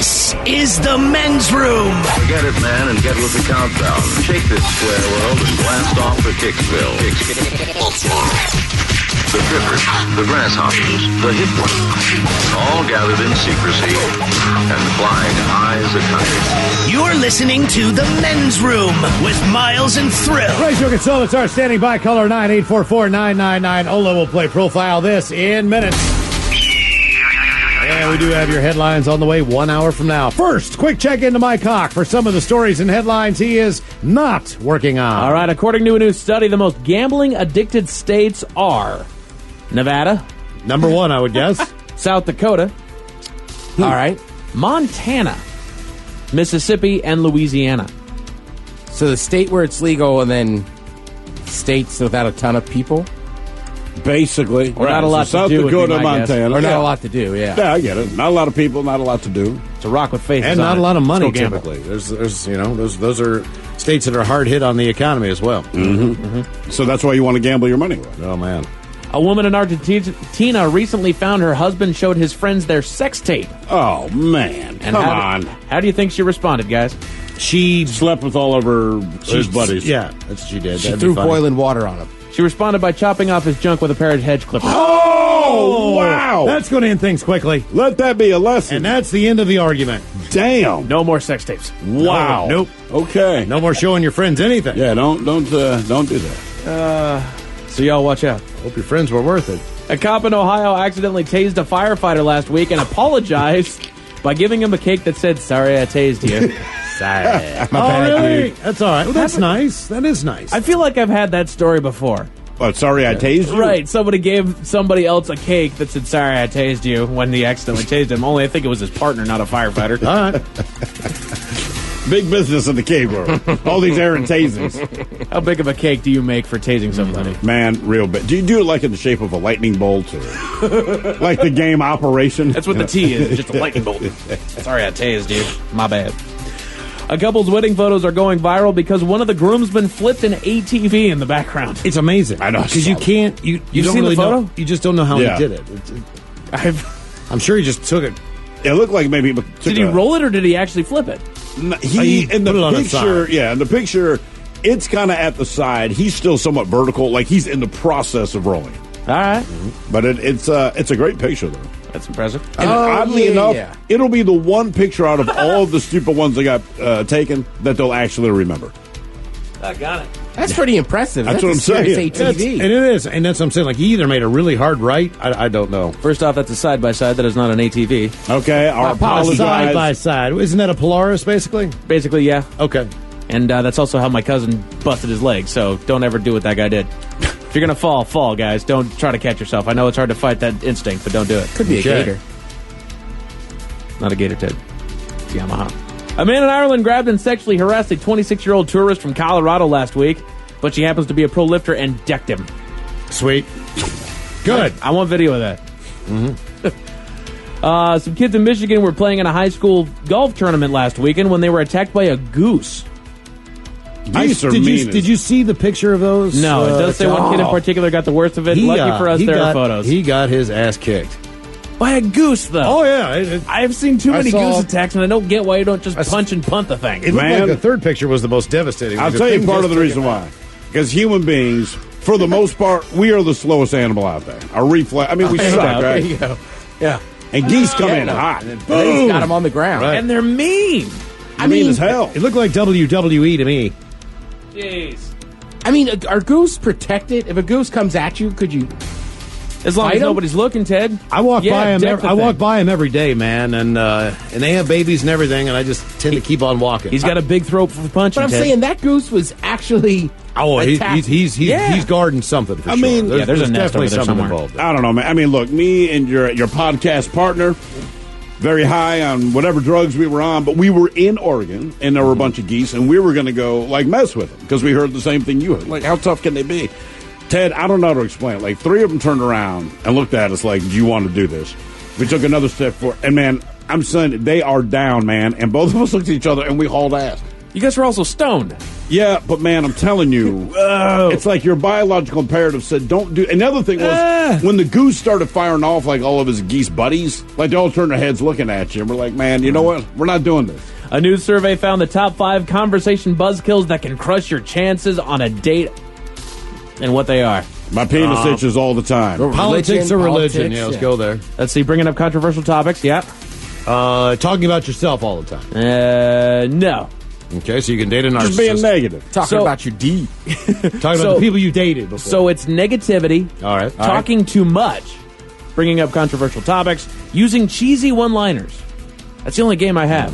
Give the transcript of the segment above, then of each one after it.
This is the men's room. Get it, man, and get with the countdown. Shake this square world and blast off for Kicksville. The trippers, the grasshoppers, the hip ones, all gathered in secrecy and flying high as a kite. You're listening to the men's room with Miles and Thrill. Rachel Consolidar standing by, caller 9844999. Ola will play Profile this in minutes. And we do have your headlines on the way 1 hour from now. First, quick check into Mike Hawk for some of the stories and headlines he is not working on. All right, according to a new study, the most gambling-addicted states are Nevada. Number one, I would guess. South Dakota. All right. Montana. Mississippi and Louisiana. So the state where it's legal and then states without a ton of people? Basically. Or not a lot so to do. South Dakota, Montana. Or not a lot to do, yeah. Yeah, I get it. Not a lot of people, not a lot to do. It's a rock with faces And not on a lot of it. money, Let's go gamble. typically. There's those are states that are hard hit on the economy as well. So that's why you want to gamble your money with. Oh, man. A woman in Argentina recently found her husband showed his friends their sex tape. Oh, man. And Come how on. How do you think she responded, guys? She Slept with all of his buddies. Yeah, that's what she did. She That'd threw be funny. boiling water on him. She responded by chopping off his junk with a pair of hedge clippers. Oh, wow. That's going to end things quickly. Let that be a lesson. And that's the end of the argument. Damn. No more sex tapes. Wow. Nope. Okay. No more showing your friends anything. Yeah, don't do that. So y'all watch out. Hope your friends were worth it. A cop in Ohio accidentally tased a firefighter last week and apologized by giving him a cake that said, "Sorry, I tased you." Sorry. Oh, really? That's all right. Well, that's nice. That is nice. I feel like I've had that story before. Oh, sorry, I tased you? Right, somebody gave somebody else a cake that said, "Sorry, I tased you," when he accidentally tased him. Only I think it was his partner, not a firefighter. all right. Big business in the cave world. All these errant tasings. How big of a cake do you make for tasing somebody? Man, real big. Do you do it like in the shape of a lightning bolt or like the game Operation? That's what the T is, just a lightning bolt. Sorry, I tased you. My bad. A couple's wedding photos are going viral because one of the groomsmen flipped an ATV in the background. It's amazing. I know. Because you can't. You You've don't seen the really photo? know. You just don't know how Yeah. he did it. I'm sure he just took it. It looked like maybe he took Did he roll it or did he actually flip it? He in the put it on its picture, side. yeah, in the picture, it's kind of at the side. He's still somewhat vertical, like he's in the process of rolling. All right. But it's a great picture though. That's impressive. And oddly enough, it'll be the one picture out of all of the stupid ones that got taken that they'll actually remember. I got it. That's pretty impressive. That's what I'm a serious saying. ATV. And it is. And that's what I'm saying. Like, he either made a really hard right. I don't know. First off, that's a side-by-side. That is not an ATV. Okay, I Side by apologize. side. Isn't that a Polaris, basically? Basically, yeah. Okay. And that's also how my cousin busted his leg, so don't ever do what that guy did. If you're going to fall, guys. Don't try to catch yourself. I know it's hard to fight that instinct, but don't do it. Could be a Okay. gator. Not a gator, Ted. It's Yamaha. A man in Ireland grabbed and sexually harassed a 26-year-old tourist from Colorado last week, but she happens to be a pro lifter and decked him. Sweet. Good. I want video of that. Mm-hmm. Some kids in Michigan were playing in a high school golf tournament last weekend when they were attacked by a goose. Geese are mean. Did you see the picture of those? No, it does say one kid in oh. particular got the worst of it. Lucky for us, there are photos. He got his ass kicked. By a goose, though. Oh, yeah. I've seen too many saw- goose attacks, and I don't get why you don't just punch and punt the thing. It looked Man. like the third picture was the most devastating. I'll The tell you thing part just of the took reason him why. out. Because human beings, for the most part, we are the slowest animal out there. Our reflex. I mean, we suck, There right? you go. Yeah. And geese come in hot. And then he's got him on the ground. Right. And they're mean. I mean, as hell. It looked like WWE to me. Jeez. I mean, are goose protected? If a goose comes at you, could you? As long Fight as 'em? nobody's looking, Ted. I walk by him. deck the I walk thing. by him every day, man, and they have babies and everything, and I just tend to keep on walking. He's got a big throat for punching, But I'm Ted. saying that goose was actually. attacked. He's guarding something for I sure. mean, yeah, there's a nest definitely over there something somewhere. involved. I don't know, man. I mean, look, me and your podcast partner, very high on whatever drugs we were on, but we were in Oregon, and there were a bunch of geese, and we were going to go, like, mess with them, because we heard the same thing you heard. Like, how tough can they be? Ted, I don't know how to explain it. Like, three of them turned around and looked at us like, do you want to do this? We took another step forward, and, man, I'm saying they are down, man, and both of us looked at each other, and we hauled ass. You guys were also stoned. Yeah, but man, I'm telling you, it's like your biological imperative said don't do. And the other thing was when the goose started firing off like all of his geese buddies, like they all turned their heads looking at you, and we're like, man, you know what? We're not doing this. A new survey found the top 5 conversation buzzkills that can crush your chances on a date and what they are. My penis itches all the time. Politics or religion? Politics, Yeah, let's go there. Let's see, bringing up controversial topics. Yeah. Talking about yourself all the time. No. Okay, so you can date a narcissist. Just being negative. Talking about your D. Talking about the people you dated before. So it's negativity. All right. Talking too much. Bringing up controversial topics. Using cheesy one-liners. That's the only game I have.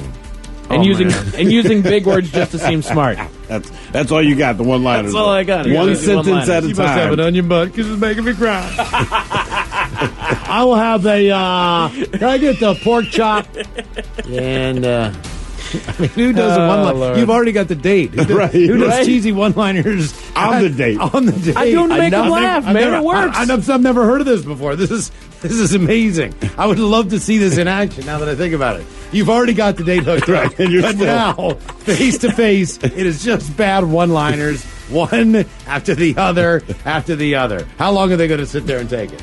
And using big words just to seem smart. That's all you got, the one-liners. That's all I got. One Easy sentence one-liners. at a You must have time. it on your butt because it's making me cry. I will have can I get the pork chop? And, I mean, who does a one-liner? Lord. You've already got the date. Who does, who does cheesy one-liners On the date. On the date. I do to make them laugh, man. It works. I've never heard of this before. This is amazing. I would love to see this in action now that I think about it. You've already got the date hooked up. And you're but still- now, face to face, it is just bad one-liners, one after the other after the other. How long are they going to sit there and take it?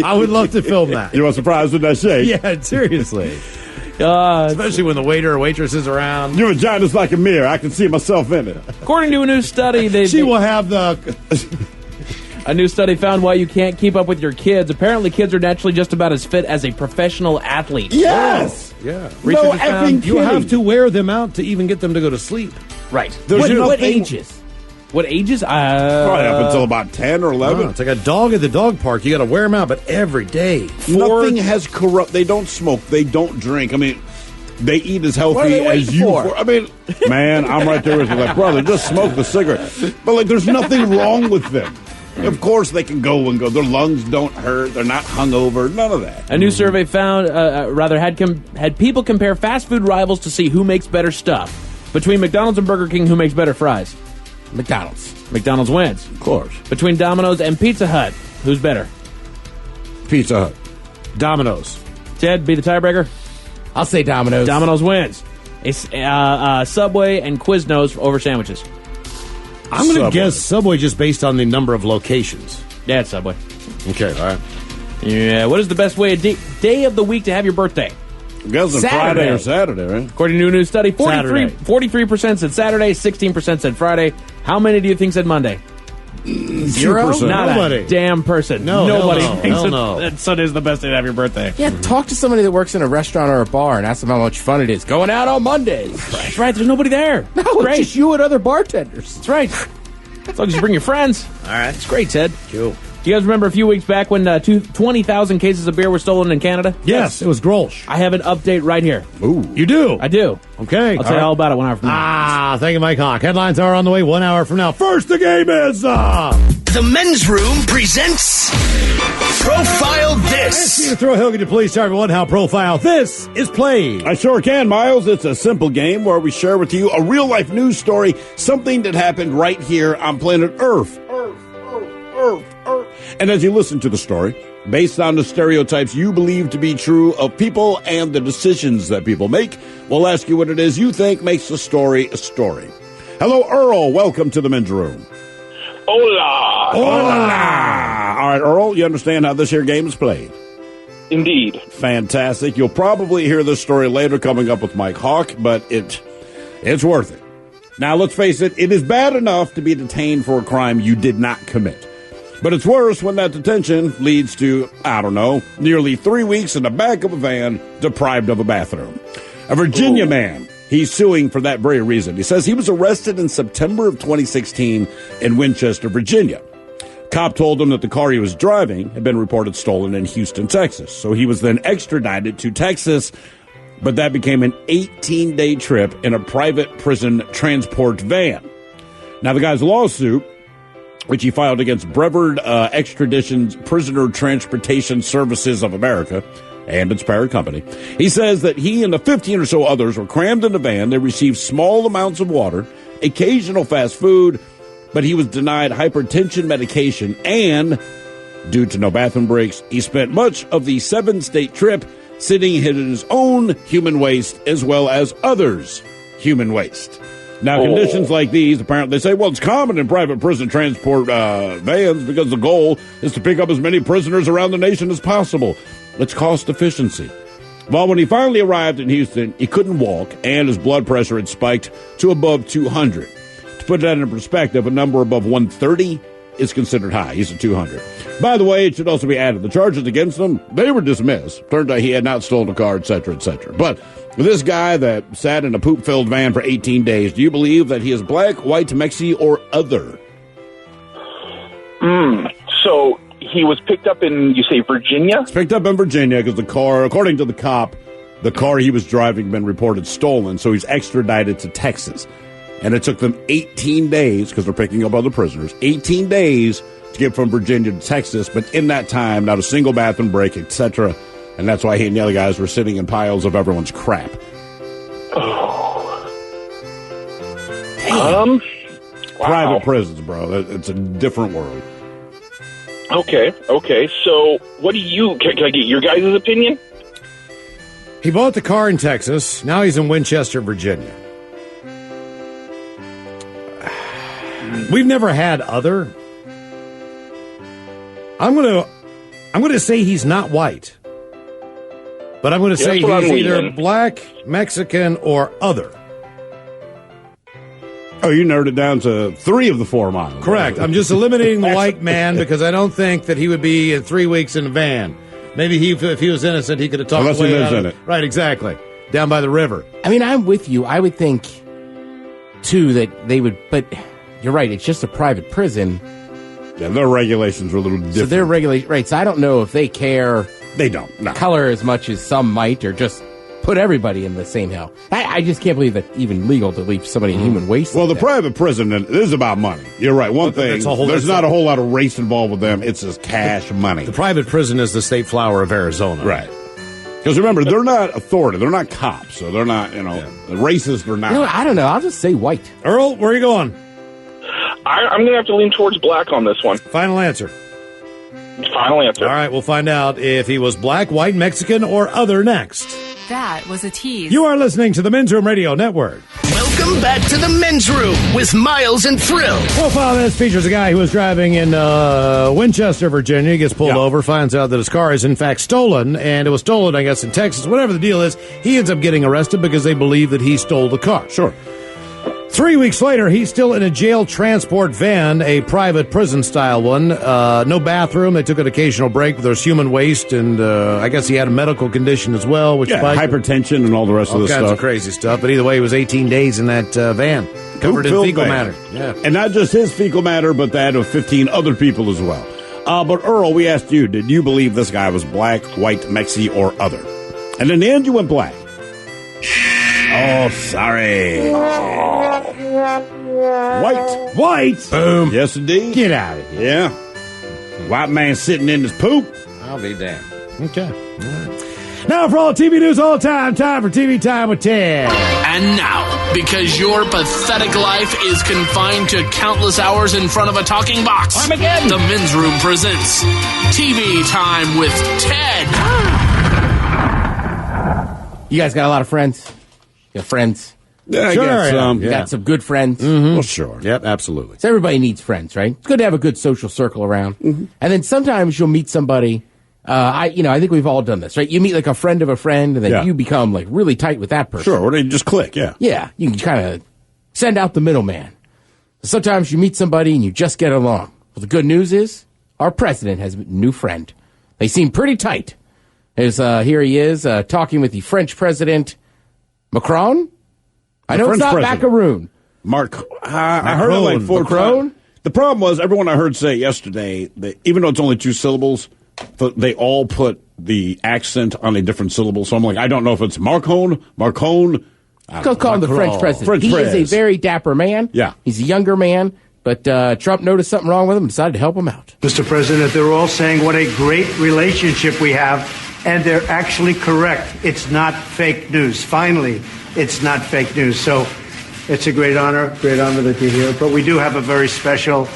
I would love to film that. You were surprised with that shake. Yeah, seriously. Especially when the waiter or waitress is around. Your vagina's like a mirror. I can see myself in it. According to a new study, She will have a new study found why you can't keep up with your kids. Apparently, kids are naturally just about as fit as a professional athlete. Yes! Yeah. Research No has effing found- You have to wear them out to even get them to go to sleep. Right. There's What nothing- ages? What ages? Probably up until about 10 or 11. It's like a dog at the dog park. You got to wear them out, but every day. Nothing has corrupt. They don't smoke. They don't drink. I mean, they eat as What are healthy they as waiting you. for? I mean, man, I'm right there with you. Like, brother, just smoke the cigarette. But like, there's nothing wrong with them. Of course, they can go and go. Their lungs don't hurt. They're not hungover. None of that. A new survey found, had people compare fast food rivals to see who makes better stuff. Between McDonald's and Burger King, who makes better fries? McDonald's. McDonald's wins. Of course, Between Domino's and Pizza Hut, who's better? Pizza Hut. Domino's. Ted, be the tiebreaker. I'll say Domino's. Domino's wins. Subway and Quiznos over sandwiches. I'm going to Subway. guess Subway just based on the number of locations. Yeah, it's Subway. Okay, all right. Yeah. What is the best day of the week to have your birthday? I guess it's Friday or Saturday, right? According to a new study, Saturday. 43% said Saturday, 16% said Friday. How many do you think said Monday? 0%. Not Nobody. a damn person. No, Nobody hell no, thinks hell no. that Sunday's the best day to have your birthday. Yeah, talk to somebody that works in a restaurant or a bar and ask them how much fun it is. Going out on Mondays. That's right. There's nobody there. No, It's great. it's just you and other bartenders. That's right. As long as you bring your friends. All right. It's great, Ted. Cool. Do you guys remember a few weeks back when 20,000 cases of beer were stolen in Canada? Yes, it was Grolsch. I have an update right here. You do? I do. Okay. I'll tell you all about it 1 hour from now. Thank you, Mike Hawk. Headlines are on the way 1 hour from now. First, the game is... The Men's Room presents Profile This. You throw Hill, could you please tell everyone how Profile This is played? I sure can, Miles. It's a simple game where we share with you a real-life news story, something that happened right here on planet Earth. Earth. And as you listen to the story, based on the stereotypes you believe to be true of people and the decisions that people make, we'll ask you what it is you think makes a story a story. Hello, Earl. Welcome to the Men's Room. Hola! Hola! All right, Earl, you understand how this here game is played? Indeed. Fantastic. You'll probably hear this story later coming up with Mike Hawk, but it's worth it. Now, let's face it, it is bad enough to be detained for a crime you did not commit. But it's worse when that detention leads to, I don't know, nearly 3 weeks in the back of a van, deprived of a bathroom. A Virginia man, he's suing for that very reason. He says he was arrested in September of 2016 in Winchester, Virginia. Cop told him that the car he was driving had been reported stolen in Houston, Texas. So he was then extradited to Texas, but that became an 18-day trip in a private prison transport van. Now, the guy's lawsuit, which he filed against Brevard Extradition's Prisoner Transportation Services of America and its parent company. He says that he and the 15 or so others were crammed in the van. They received small amounts of water, occasional fast food, but he was denied hypertension medication, and due to no bathroom breaks, he spent much of the 7-state trip sitting in his own human waste as well as others' human waste. Now, conditions like these, apparently, they say, well, it's common in private prison transport vans because the goal is to pick up as many prisoners around the nation as possible. It's cost efficiency. Well, when he finally arrived in Houston, he couldn't walk, and his blood pressure had spiked to above 200. To put that in perspective, a number above 130 is considered high. He's at 200. By the way, it should also be added, the charges against him, they were dismissed. Turned out he had not stolen a car, etc., etc. But this guy that sat in a poop-filled van for 18 days, do you believe that he is black, white, Mexi, or other? So he was picked up in, you say, Virginia? It's picked up in Virginia because the car, according to the cop, the car he was driving had been reported stolen, so he's extradited to Texas. And it took them 18 days, because they're picking up other prisoners, 18 days to get from Virginia to Texas. But in that time, not a single bathroom break, etc. And that's why he and the other guys were sitting in piles of everyone's crap. Wow. Private prisons, bro. It's a different world. Okay. So what do you, can I get your guys' opinion? He bought the car in Texas. Now he's in Winchester, Virginia. We've never had other. I'm gonna say he's not white. But I'm gonna say he's either black, Mexican, or other. Oh, you narrowed it down to 3 of the 4 miles. Correct. I'm just eliminating the white man because I don't think that he would be in 3 weeks in a van. Maybe if he was innocent, he could have talked Unless he away lives out of in it. Right, exactly. Down by the river. I mean, I'm with you. I would think, too, that they would, but you're right, it's just a private prison. Yeah, their regulations are a little different. So their regulation, right, so I don't know if they care They don't. No. color as much as some might, or just put everybody in the same hell. I just can't believe that even legal to leave somebody in human waste. Well, like the that. private prison is about money. You're right. One thing, there's not a whole lot of race involved with them. It's just cash money. The private prison is the state flower of Arizona. Right. Because remember, they're not authority. They're not cops. So they're not, racist or not. You know what? I don't know. I'll just say white. Earl, where are you going? I'm going to have to lean towards black on this one. Final answer. Final answer. All right, we'll find out if he was black, white, Mexican, or other next. That was a tease. You are listening to the Men's Room Radio Network. Welcome back to the Men's Room with Miles and Thrill. Profile this features a guy who was driving in Winchester, Virginia. He gets pulled over, finds out that his car is in fact stolen, and it was stolen, I guess, in Texas. Whatever the deal is, he ends up getting arrested because they believe that he stole the car. Sure. 3 weeks later, he's still in a jail transport van, a private prison-style one. No bathroom. They took an occasional break, but there's human waste, and I guess he had a medical condition as well, which hypertension and all the rest of this all kinds stuff. of crazy stuff. But either way, he was 18 days in that van, covered in fecal matter. Yeah. And not just his fecal matter, but that of 15 other people as well. But Earl, we asked you, did you believe this guy was black, white, Mexi, or other? And in the end, you went black. Oh, sorry. White. White? Boom. Yes, indeed. Get out of here. Yeah. White man sitting in his poop. I'll be damned. Okay. All right. Now for all TV news all time, time for TV Time with Ted. And now, because your pathetic life is confined to countless hours in front of a talking box, the Men's Room presents TV Time with Ted. You guys got a lot of friends? You got friends? Yeah, Sure, I got some. You got some good friends? Well, sure. Yep, absolutely. So everybody needs friends, right? It's good to have a good social circle around. And then sometimes you'll meet somebody. I think we've all done this, right? You meet like a friend of a friend, and then you become like really tight with that person. Sure, or they just click, yeah. Yeah, you can kind of send out the middleman. Sometimes you meet somebody and you just get along. Well, the good news is our president has a new friend. They seem pretty tight. Here he is talking with the French president, Macron. I know it's not Macaroon. I heard it like 4 times. The problem was, everyone I heard say yesterday, that even though it's only 2 syllables, they all put the accent on a different syllable. So I'm like, I don't know if it's Marcon. Go call him the French president. He is a very dapper man. Yeah. He's a younger man, but Trump noticed something wrong with him and decided to help him out. Mr. President, they're all saying what a great relationship we have, and they're actually correct. It's not fake news. Finally, it's not fake news. So it's a great honor that you're here. But we do have a very special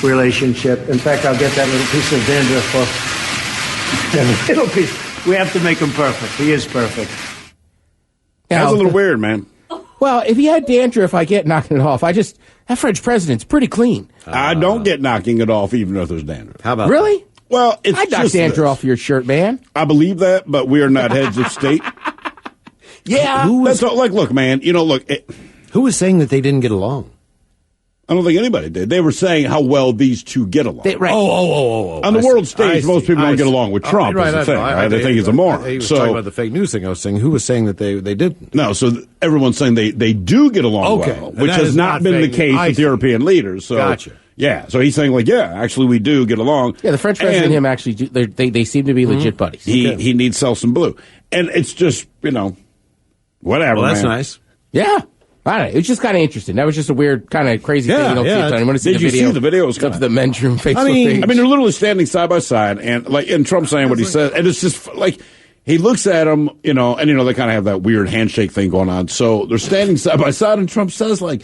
relationship. In fact, I'll get that little piece of dandruff off. That little piece. We have to make him perfect. He is perfect. That's a little weird, man. Well, if he had dandruff, I get knocking it off. That French president's pretty clean. I don't get knocking it off even if there's dandruff. How about Really? Well, it's I'd knock just dandruff this. off your shirt, man. I believe that, but we are not heads of state. Yeah. That's all, like, look, man, Who was saying that they didn't get along? I don't think anybody did. They were saying how well these two get along. Right. Oh. On the world stage, most people don't get along with Trump. Is the thing, right? They think he's a moron. He was talking about the fake news thing. I was saying, who was saying that they didn't? No, so everyone's saying they do get along well, And which that has is not been the fake case news. with European leaders. So, Gotcha. Yeah, so he's saying, like, yeah, actually we do get along. Yeah, the French president and him actually, they seem to be legit buddies. He needs Selsun Blue. And it's just, whatever, Well, that's man. nice. Yeah. I don't know. It's just kind of interesting. That was just a weird, kind of crazy thing. You don't see it done. I want to see Did the you video. see the video? It was Go to the men's room Facebook page. I mean, they're literally standing side by side, and Trump saying what he says, and it's just like he looks at him, and they kind of have that weird handshake thing going on. So they're standing side by side, and Trump says, like,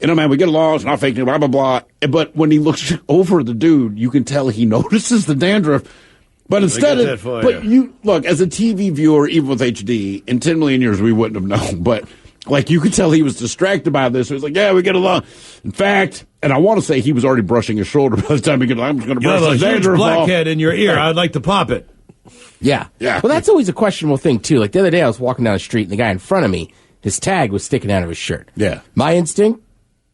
man, we get along, it's not fake news, blah blah blah. But when he looks over at the dude, you can tell he notices the dandruff. But instead of, you look as a TV viewer, even with HD, in 10 million years we wouldn't have known, but. Like, you could tell he was distracted by this. He was like, yeah, we get along. In fact, and I want to say he was already brushing his shoulder by the time we get along. I'm just going to brush his dandruff off. Blackhead in your ear. I'd like to pop it. Yeah. Well, that's always a questionable thing, too. Like, the other day I was walking down the street, and the guy in front of me, his tag was sticking out of his shirt. Yeah. My instinct,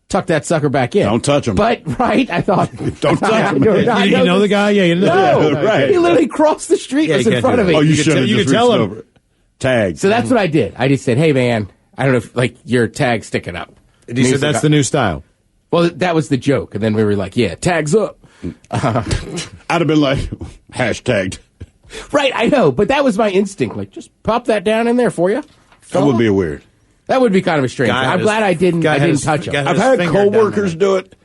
tuck that sucker back in. Don't touch him. But, right, I thought. Don't touch him. You know the guy? Yeah, you know. No, right. He literally crossed the street and was in front of me. Oh, you should have just tell reached him. over. Tag. So that's what I did. I just said, hey, man, I don't know if, like, your tag's sticking up. And he said that's the new style. Well, that was the joke. And then we were like, yeah, tag's up. I'd have been like, hashtagged. Right, I know. But that was my instinct. Like, just pop that down in there for you. That would be weird. That would be kind of a strange thing. I'm glad I didn't touch him. I've had coworkers do it.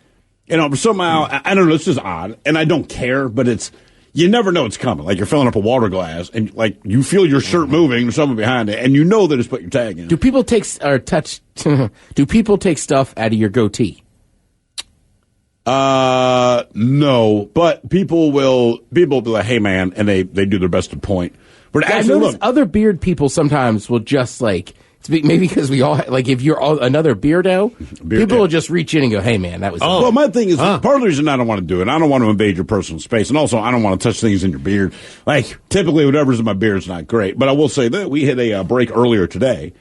Somehow, I don't know, it's just odd. And I don't care, but you never know it's coming. Like, you're filling up a water glass, and, like, you feel your shirt moving, there's someone behind it, and you know that it's put your tag in. Do people take do people take stuff out of your goatee? No. But people will be like, hey, man, and they do their best to point. But I actually, notice look. other beard people sometimes will just, like, maybe because we all, like, if you're another beardo, people will just reach in and go, hey, man, that was... Well, my thing is, part of the reason I don't want to do it, I don't want to invade your personal space, and also I don't want to touch things in your beard. Like, typically, whatever's in my beard is not great. But I will say that we hit a break earlier today.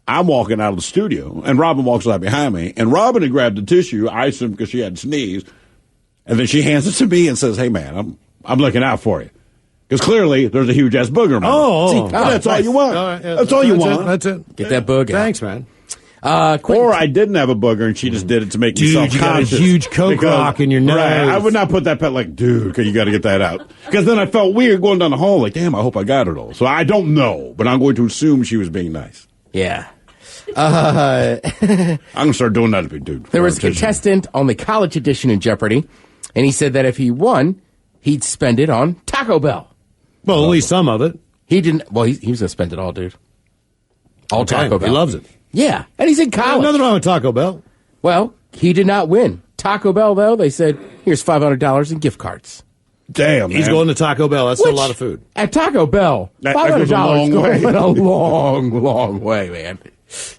I'm walking out of the studio, and Robin walks right behind me, and Robin had grabbed the tissue, I assume because she had sneezed, and then she hands it to me and says, hey, man, I'm looking out for you. Because clearly, there's a huge-ass booger. That's all you want. That's all you want. That's it. Get that booger. Thanks, man. Or I didn't have a booger, and she just did it to make me self-conscious. You got a huge coke rock in your nose. Right, I would not put that pet like, dude, you got to get that out. Because then I felt weird going down the hall, like, damn, I hope I got it all. So I don't know, but I'm going to assume she was being nice. Yeah. I'm going to start doing that to be, dude. There was a contestant on the college edition in Jeopardy, and he said that if he won, he'd spend it on Taco Bell. Well, at least some of it. He didn't. Well, he was going to spend it all, dude. All Taco Bell. He loves it. Yeah, and he's in college. Nothing wrong with Taco Bell. Well, he did not win. Taco Bell, though, they said, here's $500 in gift cards. Damn, He's going to Taco Bell. That's still a lot of food. At Taco Bell, $500 goes a long, long way, man.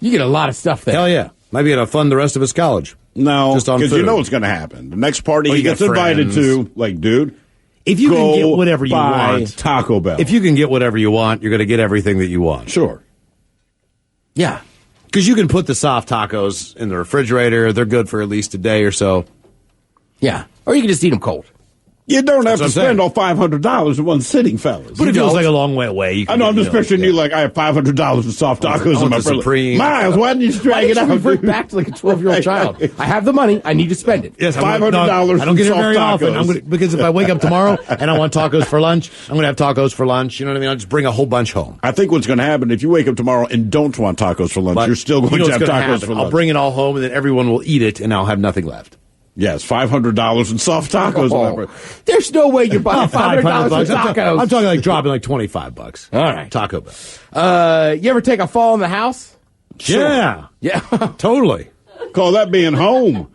You get a lot of stuff there. Hell yeah. Might be able to fund the rest of his college. No, just on because food. You know what's going to happen. The next party he gets got invited friends. to, like, dude, if you can get whatever you buy want, Taco Bell. If you can get whatever you want, you're going to get everything that you want. Sure. Yeah. Because you can put the soft tacos in the refrigerator. They're good for at least a day or so. Yeah. Or you can just eat them cold. You don't have That's to what I'm spend all $500 in one sitting, fellas. But it feels like a long way away. I know, I'm just picturing you like, I have $500 in soft tacos in my Supreme. Miles, why didn't you just drag it out? Revert back to like a 12-year-old child. I have the money. I need to spend it. Yes, $500 I don't get it soft very often. tacos. Because if I wake up tomorrow and I want tacos for lunch, I'm going to have tacos for lunch. You know what I mean? I'll just bring a whole bunch home. I think what's going to happen, if you wake up tomorrow and don't want tacos for lunch, But you're still going you know to have what's tacos gonna happen. for lunch. I'll bring it all home, and then everyone will eat it, and I'll have nothing left. Yes, $500 in soft tacos. Oh, there's no way you're buying $500 in tacos. I'm talking like dropping like $25. All right. Taco Bell. You ever take a fall in the house? Sure. Yeah. Yeah. Totally. Call that being home.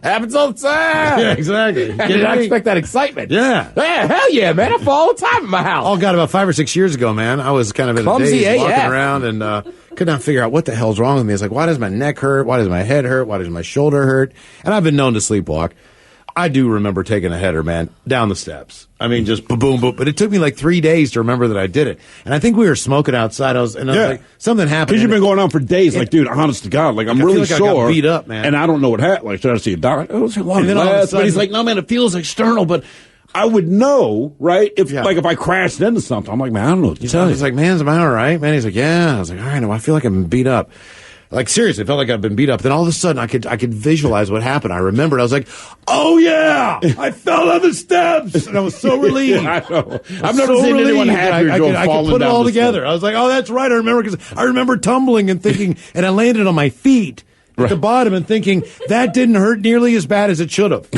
Happens all the time. Yeah, exactly. I did not expect that excitement. Yeah. Hell yeah, man. I fall all the time in my house. Oh, God, about 5 or 6 years ago, man, I was kind of in a Clumsy daze walking AF. around and could not figure out what the hell's wrong with me. It's like, why does my neck hurt? Why does my head hurt? Why does my shoulder hurt? And I've been known to sleepwalk. I do remember taking a header, man, down the steps. I mean, just boom, boom. But it took me like 3 days to remember that I did it. And I think we were smoking outside. I was like, something happened. Because you've been going on for days. Like, dude, honest to God, like, I'm really like I sore. got beat up, man. And I don't know what happened. Like, should I see a doctor? Oh, it's a lot And then all of a less. But sudden- he's like, no, man, it feels external. But I would know, right? If I crashed into something, I'm like, man, I don't know what to tell you. He's like, man, am I all right, man? He's like, yeah. I was like, all right, no, I feel like I've been beat up. Like, seriously, I felt like I've been beat up. Then all of a sudden, I could visualize what happened. I remembered. I was like, oh, yeah, I fell on the steps. And I was so relieved. I know. I've never seen anyone happier to I could put it all together. I was like, oh, that's right. I remember because I remember tumbling and thinking, and I landed on my feet at the bottom and thinking, that didn't hurt nearly as bad as it should have.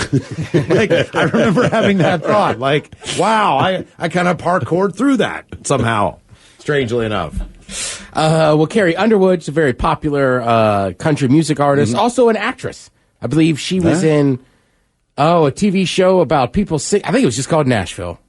Like, I remember having that thought. Like, wow, I kind of parkoured through that somehow, strangely enough. Well, Carrie Underwood's a very popular country music artist, also an actress. I believe she was in a TV show about people sing. I think it was just called Nashville.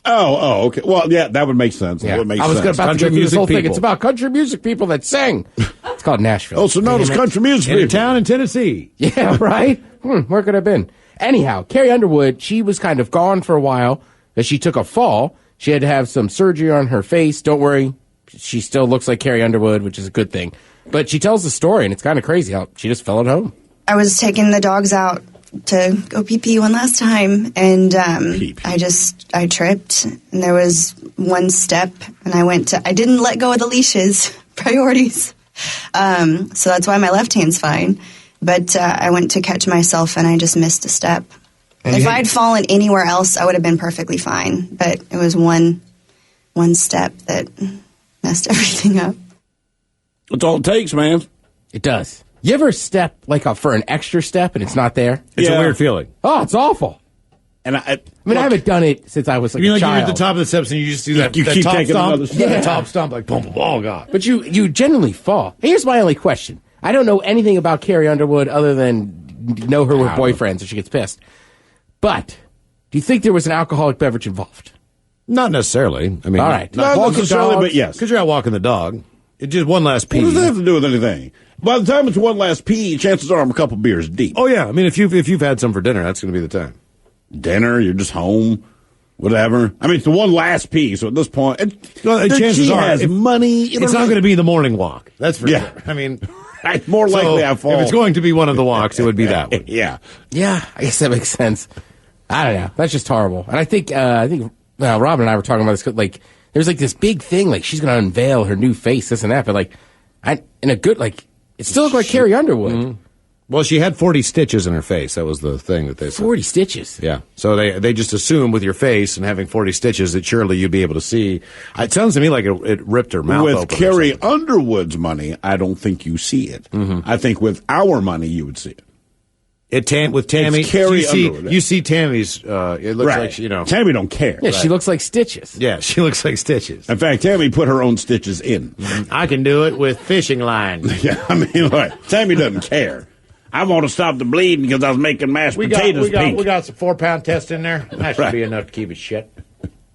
Oh, okay. Well, yeah, that would make sense. Yeah. That would make I was sense. about to go through this whole thing. people. It's about country music people that sing. It's called Nashville. Also known as country music. In a people. town in Tennessee. Yeah, right? Where could I have been? Anyhow, Carrie Underwood, she was kind of gone for a while as she took a fall. She had to have some surgery on her face. Don't worry. She still looks like Carrie Underwood, which is a good thing. But she tells the story, and it's kind of crazy how she just fell at home. I was taking the dogs out to go pee-pee one last time, and I tripped, and there was one step, and I didn't let go of the leashes. Priorities. So that's why my left hand's fine. But I went to catch myself, and I just missed a step. If I'd fallen anywhere else, I would have been perfectly fine. But it was one step that messed everything up. That's all it takes, man. It does. You ever step for an extra step and it's not there? It's a weird feeling. Oh, it's awful. And I haven't done it since I was like a child. You're at the top of the steps and you just do that. You that keep top taking stomp. another step. Yeah, top stomp like boom, boom. Oh God! But you generally fall. Here's my only question. I don't know anything about Carrie Underwood other than know her with boyfriends and she gets pissed. But do you think there was an alcoholic beverage involved? Not necessarily. I mean, all right. Not necessarily, but yes. Because you're out walking the dog. It's just one last pee. What does that have to do with anything? By the time it's one last pee, chances are I'm a couple beers deep. Oh yeah, I mean if you've had some for dinner, that's going to be the time. Dinner, you're just home, whatever. I mean, it's the one last pee, so at this point, chances are, has money. It's not going to be the morning walk. That's for sure. I mean, more likely I fall. If it's going to be one of the walks, it would be that one. Yeah. Yeah, I guess that makes sense. I don't know. That's just horrible. And I think Robin and I were talking about this. Like, there's like this big thing. Like, she's going to unveil her new face, this and that. But like, it still looked like Carrie Underwood. Mm-hmm. Well, she had 40 stitches in her face. That was the thing that they said. 40 stitches. Yeah. So they just assume with your face and having 40 stitches that surely you'd be able to see. It sounds to me like it ripped her mouth open. With Carrie Underwood's money, I don't think you see it. Mm-hmm. I think with our money, you would see it. With Tammy, it's Carrie Underwood. You see Tammy's. It looks like Tammy don't care. Yeah, she looks like stitches. Yeah, she looks like stitches. In fact, Tammy put her own stitches in. I can do it with fishing line. Yeah, I mean, Tammy doesn't care. I want to stop the bleeding because I was making mashed potatoes pink. We got some 4-pound test in there. That should be enough to keep it shut.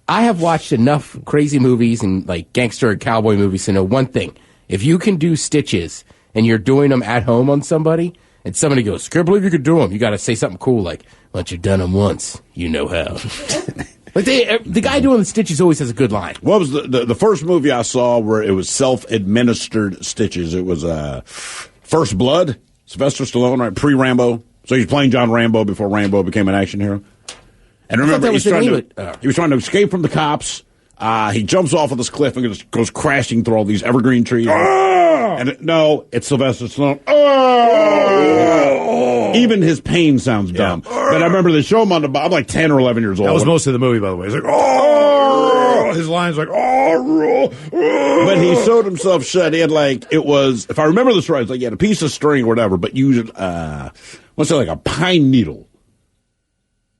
I have watched enough crazy movies and like gangster and cowboy movies to know one thing. If you can do stitches and you're doing them at home on somebody, and somebody goes, can't believe you could do them, you got to say something cool like, once you've done them once, you know how. Like the guy doing the stitches always has a good line. What was the first movie I saw where it was self-administered stitches? It was First Blood, Sylvester Stallone, right? Pre-Rambo. So he's playing John Rambo before Rambo became an action hero. And remember, he was trying to escape from the cops. He jumps off of this cliff and just goes crashing through all these evergreen trees. And it's Sylvester Stallone. Even his pain sounds dumb. But I remember they show him on I'm like 10 or 11 years old. That was most of the movie, by the way. He's like, his line's like, But he sewed himself shut. He had it was, if I remember this right, it's like he had a piece of string or whatever, but used, what's it, like a pine needle.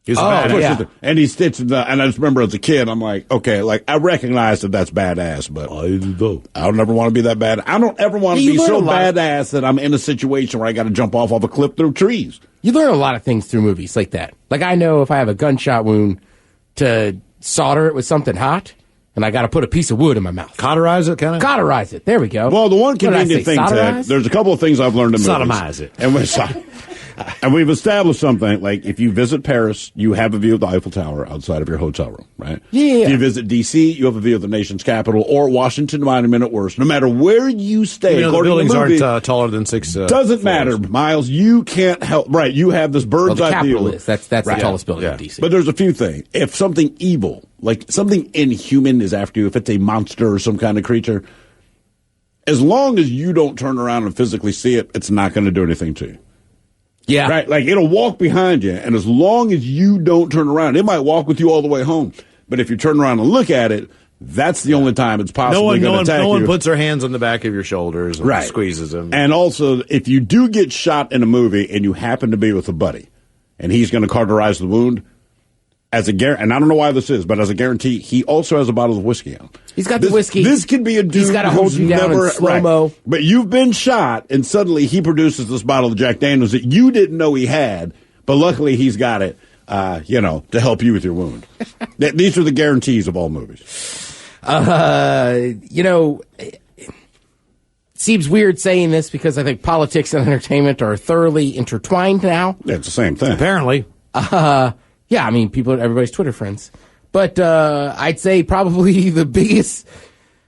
He's and he stitched the. And I just remember as a kid, I'm like, okay, like I recognize that that's badass, but I don't ever want to be that bad. I don't ever want to be so badass that I'm in a situation where I got to jump off a cliff through trees. You learn a lot of things through movies like that. Like I know if I have a gunshot wound, to solder it with something hot, and I got to put a piece of wood in my mouth. Cauterize it, kind of. Cauterize it. There we go. Well, the one convenient thing, Ted, there's a couple of things I've learned in movies. Sodomize it. And we've established something, like if you visit Paris, you have a view of the Eiffel Tower outside of your hotel room, right? Yeah. If you visit D.C., you have a view of the nation's capital, or Washington Monument at worst. No matter where you stay, the buildings aren't taller than 6 doesn't floors. matter, Miles. You can't help. Right, you have this bird's eye view. Capitol is. That's the tallest building in D.C. But there's a few things. If something evil, like something inhuman is after you, if it's a monster or some kind of creature, as long as you don't turn around and physically see it, it's not going to do anything to you. Yeah. Right? Like, it'll walk behind you, and as long as you don't turn around, it might walk with you all the way home. But if you turn around and look at it, that's the only time it's possibly going to attack you. No one puts their hands on the back of your shoulders and squeezes them. And also, if you do get shot in a movie and you happen to be with a buddy, and he's going to cauterize the wound, and I don't know why this is, but as a guarantee, he also has a bottle of whiskey on. He's got the whiskey. This could be a dude He's got to hold you down in slow-mo. Right. But you've been shot, and suddenly he produces this bottle of Jack Daniels that you didn't know he had, but luckily he's got it, to help you with your wound. These are the guarantees of all movies. It seems weird saying this because I think politics and entertainment are thoroughly intertwined now. Yeah, it's the same thing. Apparently. Yeah, I mean, everybody's Twitter friends. But I'd say probably the biggest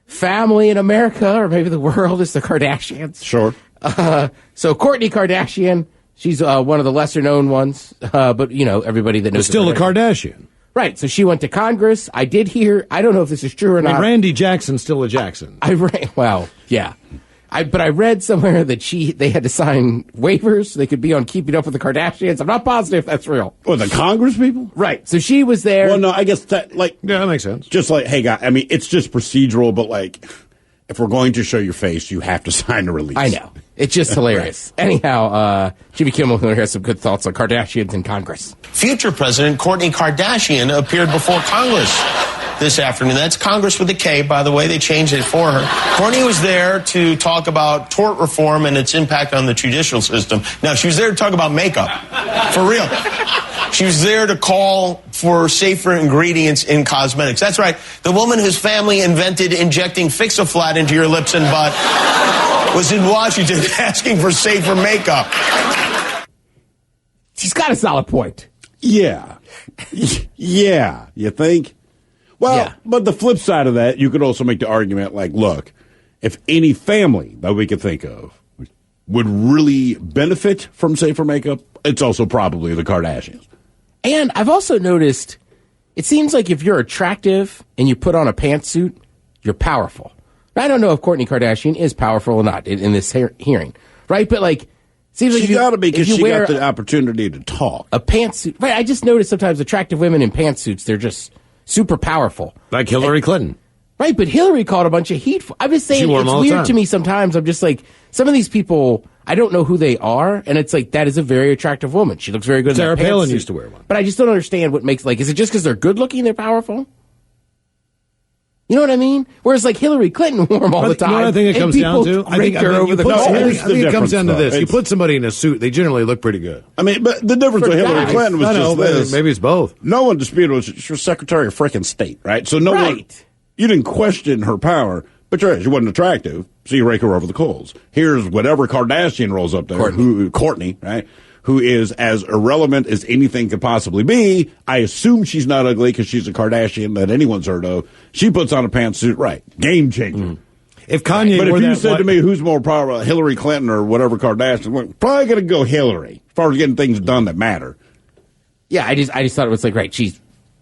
family in America, or maybe the world, is the Kardashians. Sure. So Kourtney Kardashian, she's one of the lesser-known ones, but, everybody that knows. But still a Kardashian. Right, so she went to Congress. I did hear, I don't know if this is true or not. Randy Jackson's still a Jackson. Yeah. But I read somewhere that they had to sign waivers so they could be on Keeping Up with the Kardashians. I'm not positive if that's real. Well, the Congress people? Right. So she was there. Well, no, I guess yeah, that makes sense. Just like, hey, guy, I mean, it's just procedural, but like, if we're going to show your face, you have to sign a release. I know. It's just hilarious. Right. Anyhow, Jimmy Kimmel has some good thoughts on Kardashians in Congress. Future President Kourtney Kardashian appeared before Congress this afternoon. That's Congress with a K, by the way. They changed it for her. Kourtney was there to talk about tort reform and its impact on the judicial system. Now, she was there to talk about makeup. For real. She was there to call for safer ingredients in cosmetics. That's right. The woman whose family invented injecting Fix-A-Flat into your lips and butt was in Washington asking for safer makeup. She's got a solid point. Yeah. Yeah. You think? Well, yeah. But the flip side of that, you could also make the argument like, look, if any family that we could think of would really benefit from safer makeup, it's also probably the Kardashians. And I've also noticed, it seems like if you're attractive and you put on a pantsuit, you're powerful. I don't know if Kourtney Kardashian is powerful or not in this hearing, right? But like, seems like she got to be because she got the opportunity to talk. A pantsuit, right? I just noticed sometimes attractive women in pantsuits, they're just super powerful, like Hillary Clinton, right? But Hillary caught a bunch of heat. I'm just saying, it's weird to me sometimes. I'm just like, some of these people, I don't know who they are, and it's like, that is a very attractive woman. She looks very good. Sarah in that Palin pantsuit. used to wear one, but I just don't understand what makes is it just because they're good looking they're powerful? You know what I mean? Whereas like Hillary Clinton wore them all the time. You know what I think it comes down to? I think it comes down to this. You put somebody in a suit, they generally look pretty good. I mean, but the difference with Hillary Clinton was just this. Maybe it's both. No one disputed it. She was Secretary of frickin' State, right? So no one, you didn't question her power, but she wasn't attractive, so you rake her over the coals. Here's whatever Kardashian rolls up there, Kourtney, right? Who is as irrelevant as anything could possibly be. I assume she's not ugly because she's a Kardashian that anyone's heard of. She puts on a pantsuit, right? Game changer. If Kanye, but if you said to me, who's more powerful, Hillary Clinton or whatever Kardashian, well, probably going to go Hillary as far as getting things done that matter. Yeah, I just thought it was like, right, she's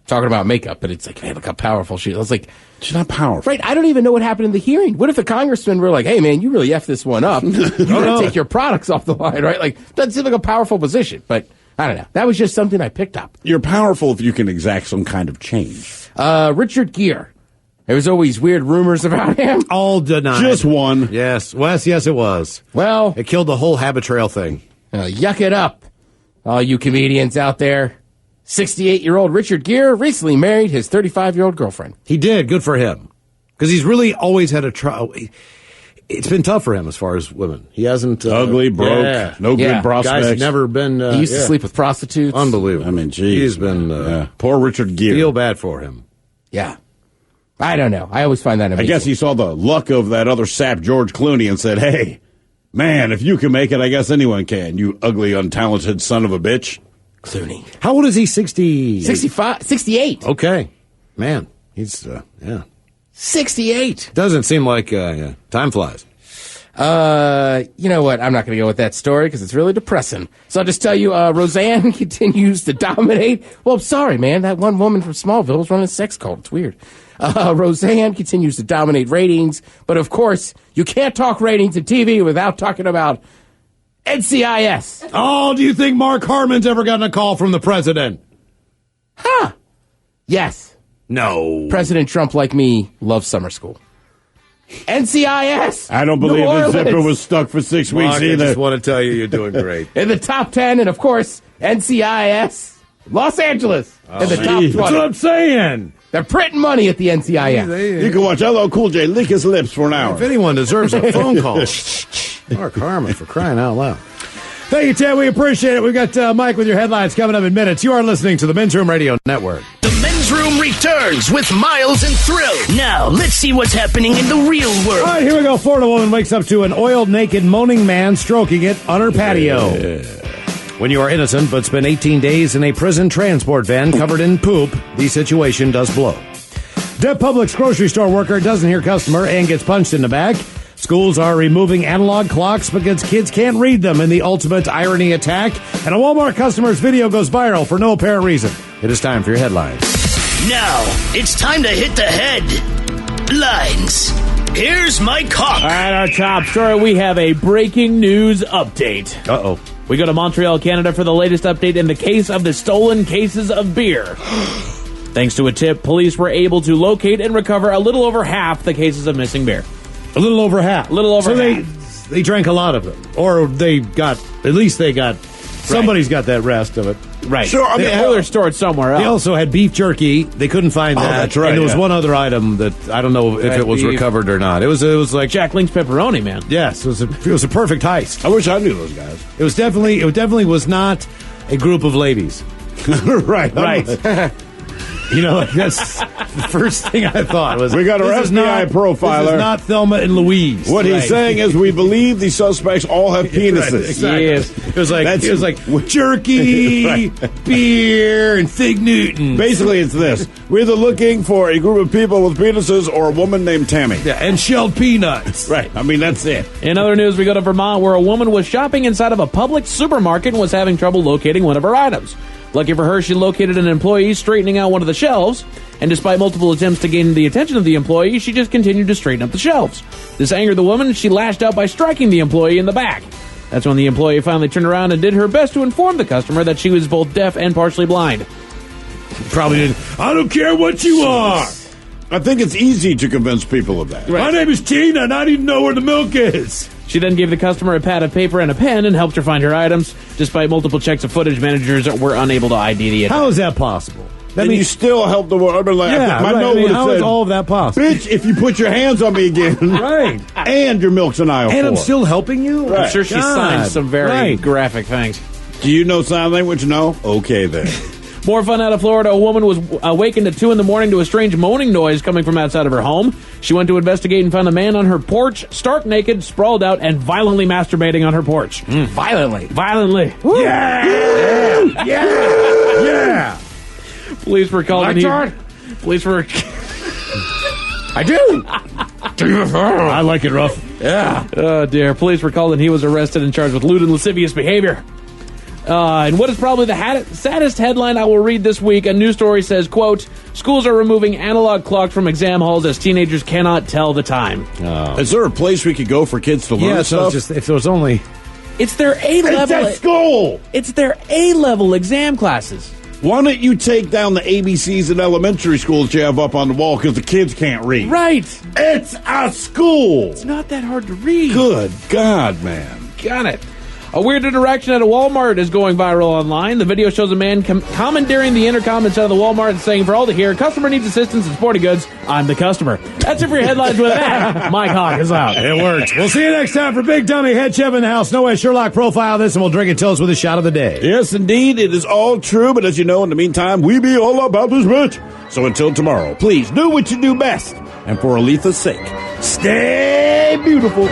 talking about makeup, but it's like, man, look how powerful she is. I was like, she's not powerful. Right, I don't even know what happened in the hearing. What if the congressmen were like, hey, man, you really effed this one up. You got to take your products off the line, right? Like, doesn't seem like a powerful position, but I don't know. That was just something I picked up. You're powerful if you can exact some kind of change. Richard Gere. There was always weird rumors about him. All denied. Just one. Yes. Wes, yes, it was. Well, it killed the whole habit trail thing. Yuck it up, all you comedians out there. 68-year-old Richard Gere recently married his 35-year-old girlfriend. He did. Good for him. Because he's really always had it's been tough for him as far as women. He hasn't... ugly, broke, no good prospects. Guys never been... he used to sleep with prostitutes. Unbelievable. I mean, geez. He's been... Poor Richard Gere. Feel bad for him. Yeah. I don't know. I always find that amazing. I guess he saw the luck of that other sap, George Clooney, and said, hey, man, if you can make it, I guess anyone can, you ugly, untalented son of a bitch. Clooney. How old is he? 65, 68. Okay. Man, he's, 68. Doesn't seem like, time flies. You know what? I'm not going to go with that story because it's really depressing. So I'll just tell you, Roseanne continues to dominate. Well, I'm sorry, man. That one woman from Smallville was running a sex cult. It's weird. Roseanne continues to dominate ratings. But, of course, you can't talk ratings in TV without talking about NCIS. Oh, do you think Mark Harmon's ever gotten a call from the president? Huh. Yes. No. President Trump, like me, loves summer school. NCIS. I don't believe the zipper was stuck for 6 weeks Mark, either. I just want to tell you, you're doing great. In the top 10, and of course, NCIS, Los Angeles, in the top 20. That's what I'm saying. They're printing money at the NCIS. You can watch LL Cool J lick his lips for an hour. If anyone deserves a phone call, Mark Harmon, for crying out loud. Thank you, Ted. We appreciate it. We've got Mike with your headlines coming up in minutes. You are listening to the Men's Room Radio Network. The Men's Room returns with Miles and Thrill. Now, let's see what's happening in the real world. All right, here we go. Florida woman wakes up to an oiled, naked, moaning man stroking it on her patio. Yeah. When you are innocent but spend 18 days in a prison transport van covered in poop, the situation does blow. Deaf Publix grocery store worker doesn't hear customer and gets punched in the back. Schools are removing analog clocks because kids can't read them in the ultimate irony attack. And a Walmart customer's video goes viral for no apparent reason. It is time for your headlines. Now, it's time to hit the headlines. Here's Mike Hawk. All right, our top story, we have a breaking news update. Uh-oh. We go to Montreal, Canada for the latest update in the case of the stolen cases of beer. Thanks to a tip, police were able to locate and recover a little over half the cases of missing beer. A little over half. A little over half. So they drank a lot of it. Or somebody's got that rest of it. Right. Sure, I mean, they're stored somewhere else. They also had beef jerky. They couldn't find that. That's right. And there was one other item that I don't know if it was recovered or not. It was like Jack Link's pepperoni, man. Yes, it was a perfect heist. I wish I knew those guys. It definitely was not a group of ladies. Right. You know, that's the first thing I thought was we got our FBI profiler. This is not Thelma and Louise. What he's saying is we believe these suspects all have penises. Right, exactly. Yes. It was like jerky, beer, and Fig Newton. Basically, it's this. We're either looking for a group of people with penises or a woman named Tammy. Yeah, and shelled peanuts. Right. I mean, that's it. In other news, we go to Vermont, where a woman was shopping inside of a public supermarket and was having trouble locating one of her items. Lucky for her, she located an employee straightening out one of the shelves, and despite multiple attempts to gain the attention of the employee, she just continued to straighten up the shelves. This angered the woman, and she lashed out by striking the employee in the back. That's when the employee finally turned around and did her best to inform the customer that she was both deaf and partially blind. Probably didn't. I don't care what you are. I think it's easy to convince people of that. Right. My name is Tina, and I didn't know where the milk is. She then gave the customer a pad of paper and a pen and helped her find her items. Despite multiple checks of footage, managers were unable to ID the attack. How is that possible? You still help the woman. How is all of that possible? Bitch, if you put your hands on me again. Right. And your milk's an aisle 4. And I'm still helping you? Right. I'm sure she signed some very graphic things. Do you know sign language? No? Okay, then. More fun out of Florida. A woman was awakened at 2 in the morning to a strange moaning noise coming from outside of her home. She went to investigate and found a man on her porch, stark naked, sprawled out, and violently masturbating on her porch. Violently. Woo. Yeah! Yeah! Police were called. Police were. I do. I like it rough. Yeah. Oh, dear. Police were called and he was arrested and charged with lewd and lascivious behavior. And what is probably the saddest headline I will read this week, a news story says, quote, schools are removing analog clocks from exam halls as teenagers cannot tell the time. Oh. Is there a place we could go for kids to learn stuff? If there was only... It's their A-level... It's at school! It's their A-level exam classes. Why don't you take down the ABCs in elementary school that you have up on the wall because the kids can't read? Right. It's a school. It's not that hard to read. Good God, man. Got it. A weird interaction at a Walmart is going viral online. The video shows a man commandeering the intercom inside of the Walmart and saying, for all to hear, customer needs assistance in sporting goods. I'm the customer. That's it for your headlines with that. Mike Hawk is out. It worked. We'll see you next time for Big Dummy Head Chef in the House. No way Sherlock profile this, and we'll drink it till us with a shot of the day. Yes, indeed. It is all true. But as you know, in the meantime, we be all about this bitch. So until tomorrow, please do what you do best. And for Aletha's sake, stay beautiful.